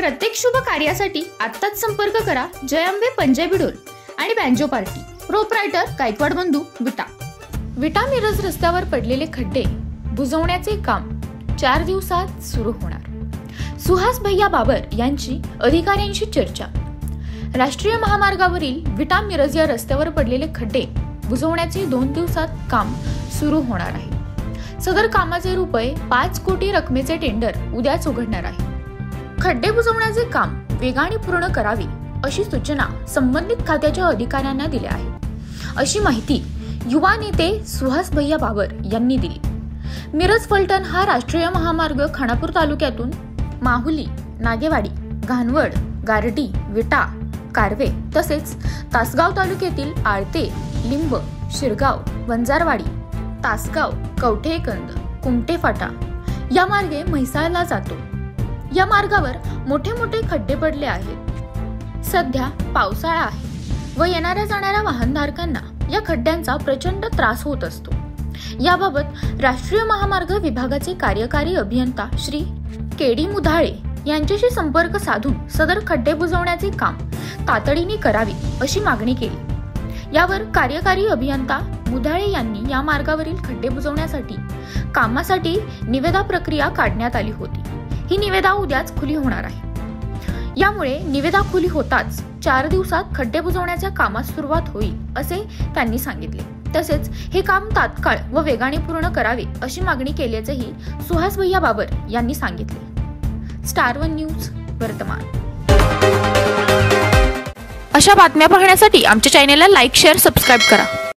प्रत्येक शुभ कार्यासाठी आत्ताच संपर्क करा जय अंबे पंजाबी ढोल आणि बँजो पार्टी। प्रोप्रायटर गायकवाड बंधू विटा मिरज रस्त्यावर पडलेले खड्डे बुजवण्याचे काम 4 दिवसात सुरू होणार। सुहास भैया बाबर यांची अधिकाऱ्यांशी चर्चा। राष्ट्रीय महामार्गावरील विटा मिरज या रस्त्यावर पडलेले खड्डे बुजवण्याचे 2 दिवसात काम सुरू होणार आहे। सदर कामाचे रुपये 5 कोटी रकमेचे टेंडर उद्याच उघडणार आहे। खड्डे बुजवण्याचे काम वेगाने पूर्ण करावे अशी सूचना संबंधित खात्याच्या अधिकाऱ्यांना दिल्या आहे, अशी माहिती युवा नेते सुहास भैया बाबर यांनी दिली। मिरज फलटण हा राष्ट्रीय महामार्ग खानापूर तालुक्यातून माहुली, नागेवाडी, घाणवड, गारडी, विटा, कारवे तसेच तासगाव तालुक्यातील आळते, लिंब, शिरगाव, वंजारवाडी, तासगाव, कवठेकंद, कुमटे फाटा या मार्गे म्हैसाळला जातो। या मार्गावर मोठे मोठे खड्डे पडले आहेत। सध्या पावसाळा आहे व येणाऱ्या जाणाऱ्या वाहनधारकांना या खड्ड्यांचा प्रचंड त्रास होत असतो। याबाबत राष्ट्रीय महामार्ग विभागाचे कार्यकारी अभियंता श्री केडी मुधाळे यांच्याशी संपर्क साधून सदर खड्डे बुजवण्याचे काम तातडीने करावे अशी मागणी केली। यावर कार्यकारी अभियंता मुधाळे यांनी या मार्गावरील खड्डे बुजवण्यासाठी कामासाठी निविदा प्रक्रिया काढण्यात आली होती। ही निविदा उद्याच खुली होणार आहे। यामुळे निविदा खुली होताच 4 दिवसात खड्डे बुजवण्याच्या कामास सुरुवात होईल असे त्यांनी सांगितले। तसेच हे काम तात्काळ व वेगाने पूर्ण करावे अशी मागणी केल्याचेही सुहास भैया बाबर यांनी सांगितले। स्टार 1 न्यूज वर्तमान। अशा बातम्या पाहण्यासाठी आमच्या चॅनेलला लाईक, शेअर, सबस्क्राईब करा।